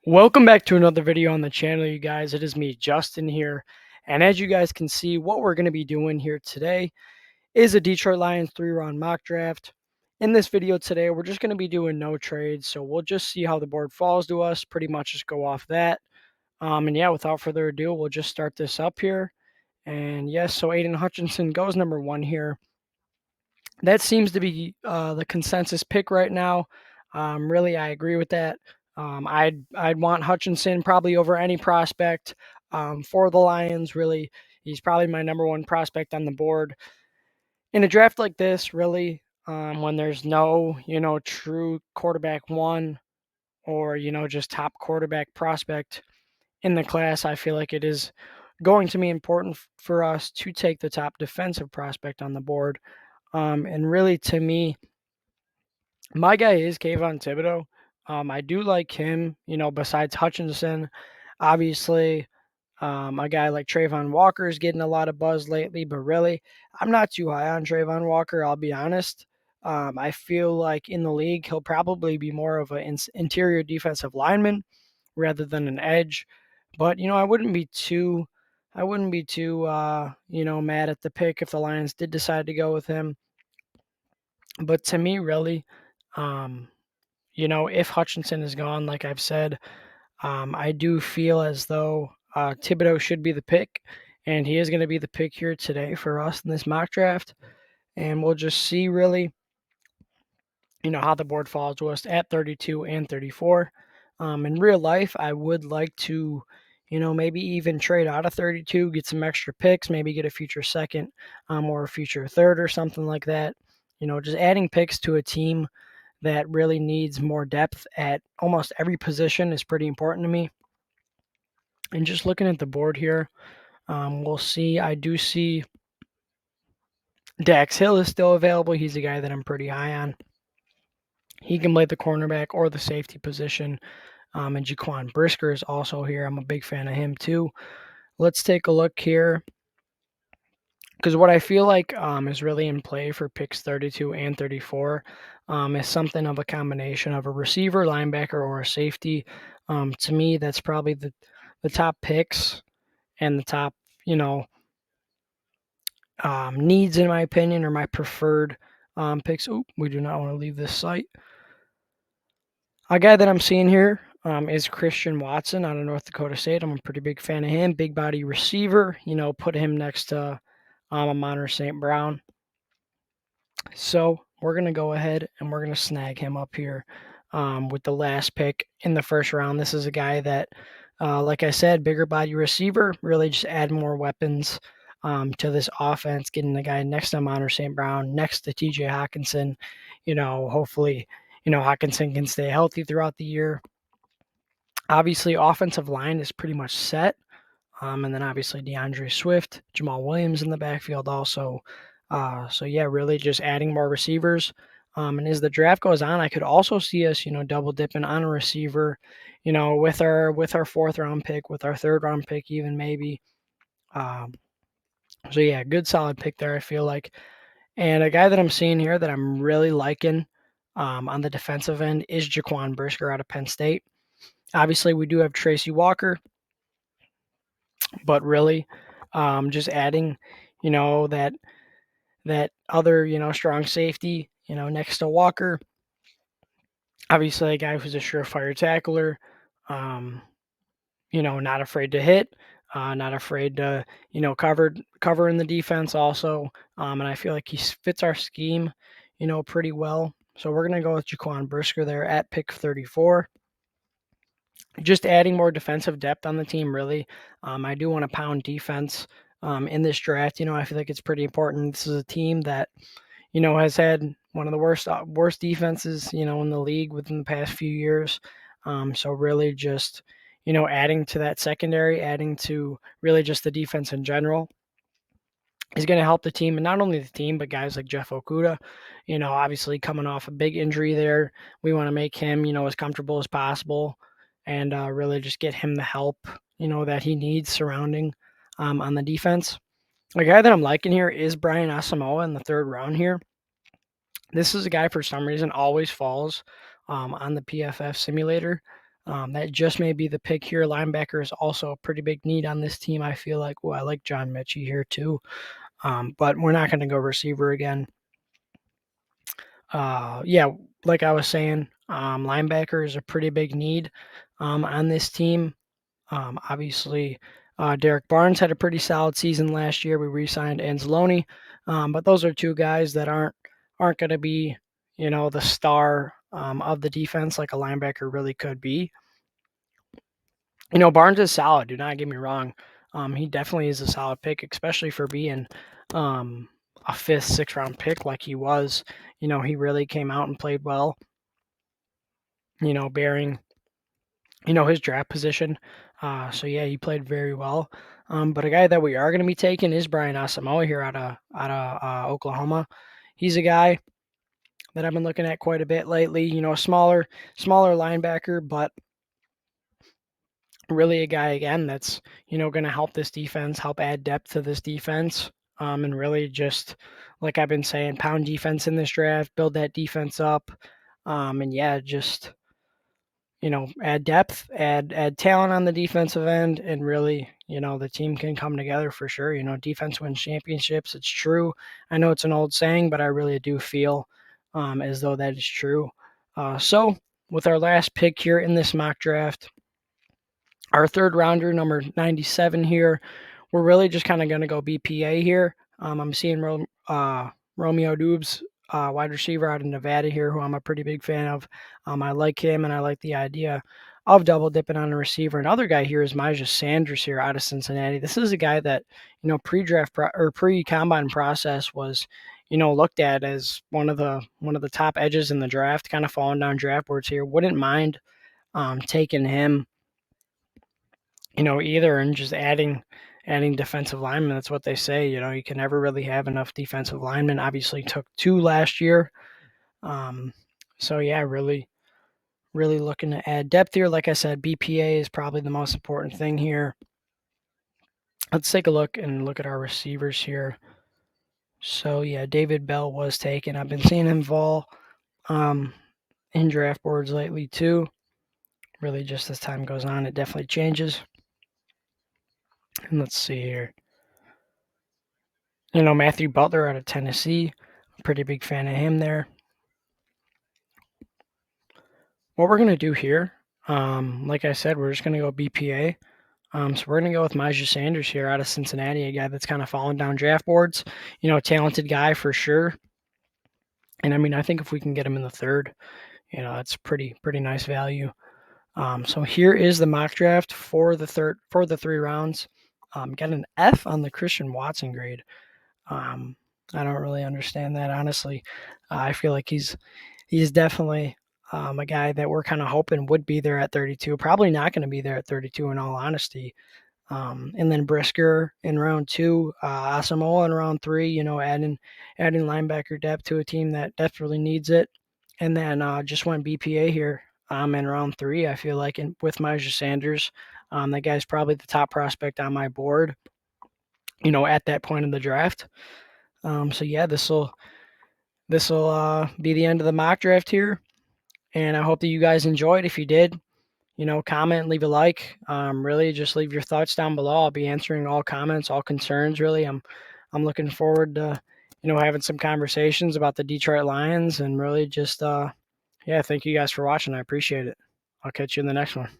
Welcome back to another video on the channel, you guys. It is me, Justin, here. And as you guys can see, what we're going to be doing here today is a Detroit Lions 3-round mock draft. In this video today, we're just going to be doing no trades. So we'll just see how the board falls to us, pretty much just go off that. And yeah, without further ado, we'll just start this up here. And yes, so Aiden Hutchinson goes number 1 here. That seems to be the consensus pick right now. Really, I agree with that. I'd want Hutchinson probably over any prospect for the Lions. Really, he's probably my number 1 prospect on the board in a draft like this. Really, when there's no true quarterback 1 or just top quarterback prospect in the class, I feel like it is going to be important for us to take the top defensive prospect on the board. And really, to me, my guy is Kayvon Thibodeaux. I do like him, besides Hutchinson. Obviously, a guy like Trayvon Walker is getting a lot of buzz lately, but really, I'm not too high on Trayvon Walker, I'll be honest. I feel like in the league, he'll probably be more of an interior defensive lineman rather than an edge. But, I wouldn't be too mad at the pick if the Lions did decide to go with him. But to me, really, um, if Hutchinson is gone, like I've said, I do feel as though Thibodeaux should be the pick, and he is going to be the pick here today for us in this mock draft. And we'll just see really, how the board falls to us at 32 and 34. In real life, I would like to, maybe even trade out of 32, get some extra picks, maybe get a future second or a future third or something like that. Just adding picks to a team that really needs more depth at almost every position is pretty important to me. And just looking at the board here, we'll see. I do see Dax Hill is still available. He's a guy that I'm pretty high on. He can play the cornerback or the safety position. And Jaquan Brisker is also here. I'm a big fan of him too. Let's take a look here. Because what I feel like is really in play for picks 32 and 34 is something of a combination of a receiver, linebacker, or a safety. To me, that's probably the top picks and the top, needs, in my opinion, or my preferred picks. Oh, we do not want to leave this site. A guy that I'm seeing here is Christian Watson out of North Dakota State. I'm a pretty big fan of him. Big body receiver. Put him next to Amon-Ra St. Brown. So we're going to go ahead and we're going to snag him up here with the last pick in the first round. This is a guy that, like I said, bigger body receiver, really just add more weapons to this offense, getting the guy next to Amon-Ra St. Brown, next to TJ Hockenson. Hopefully, Hockenson can stay healthy throughout the year. Obviously, offensive line is pretty much set. And then obviously DeAndre Swift, Jamal Williams in the backfield also. So yeah, really just adding more receivers. And as the draft goes on, I could also see us, double dipping on a receiver, with our 4th round pick, with our 3rd round pick, even maybe. So yeah, good solid pick there, I feel like. And a guy that I'm seeing here that I'm really liking on the defensive end is Jaquan Brisker out of Penn State. Obviously, we do have Tracy Walker, but really, just adding, that other, strong safety, next to Walker. Obviously, a guy who's a surefire tackler, not afraid to hit, not afraid to, cover in the defense also. And I feel like he fits our scheme, pretty well. So we're going to go with Jaquan Brisker there at pick 34. Just adding more defensive depth on the team, really. I do want to pound defense in this draft. I feel like it's pretty important. This is a team that, has had one of the worst defenses, in the league within the past few years. So really just, adding to that secondary, adding to really just the defense in general is going to help the team, and not only the team, but guys like Jeff Okudah, obviously coming off a big injury there. We want to make him, as comfortable as possible and really just get him the help, that he needs surrounding on the defense. A guy that I'm liking here is Brian Asamoah in the 3rd round here. This is a guy for some reason always falls on the PFF simulator. That just may be the pick here. Linebacker is also a pretty big need on this team. I feel like, I like John Mechie here too. But we're not going to go receiver again. Yeah, like I was saying, linebacker is a pretty big need on this team. Obviously, Derek Barnes had a pretty solid season last year. We re-signed Anzalone, but those are two guys that aren't going to be, the star of the defense like a linebacker really could be. Barnes is solid. Do not get me wrong. He definitely is a solid pick, especially for being a fifth, sixth round pick like he was. He really came out and played well. Bearing his draft position. So yeah, he played very well. But a guy that we are going to be taking is Brian Asamoah here out of Oklahoma. He's a guy that I've been looking at quite a bit lately. A smaller linebacker, but really a guy again that's going to help this defense, help add depth to this defense, and really just like I've been saying, pound defense in this draft, build that defense up, and yeah, just add depth, add talent on the defensive end, and really, the team can come together for sure. Defense wins championships. It's true. I know it's an old saying, but I really do feel as though that is true. So with our last pick here in this mock draft, our third rounder, number 97 here, we're really just kind of going to go BPA here. I'm seeing Romeo Doubs, wide receiver out of Nevada here, who I'm a pretty big fan of. I like him, and I like the idea of double dipping on a receiver. Another guy here is Myjah Sanders here out of Cincinnati. This is a guy that, pre-draft or pre-combine process was, looked at as one of the top edges in the draft, kind of falling down draft boards here. Wouldn't mind taking him either, and just adding defensive linemen. That's what they say. You can never really have enough defensive linemen. Obviously, took 2 last year. So yeah, really looking to add depth here. Like I said, BPA is probably the most important thing here. Let's take a look at our receivers here. So yeah, David Bell was taken. I've been seeing him fall in draft boards lately too. Really, just as time goes on, it definitely changes. And let's see here. Matthew Butler out of Tennessee. I'm pretty big fan of him there. What we're going to do here, like I said, we're just going to go BPA. So we're going to go with Myjah Sanders here out of Cincinnati, a guy that's kind of fallen down draft boards. Talented guy for sure. And I mean, I think if we can get him in the third, that's pretty nice value. So here is the mock draft for the 3 rounds. Got an F on the Christian Watson grade. I don't really understand that, honestly. I feel like he's definitely a guy that we're kind of hoping would be there at 32. Probably not going to be there at 32 in all honesty. And then Brisker in round 2, Asamoah in round 3, adding linebacker depth to a team that desperately needs it. And then just went BPA here in round 3, I feel like, with Myjah Sanders. That guy's probably the top prospect on my board, at that point in the draft. So yeah, this will be the end of the mock draft here, and I hope that you guys enjoyed. If you did, comment, leave a like. Really, just leave your thoughts down below. I'll be answering all comments, all concerns. Really, I'm looking forward to having some conversations about the Detroit Lions, and really just yeah, thank you guys for watching. I appreciate it. I'll catch you in the next one.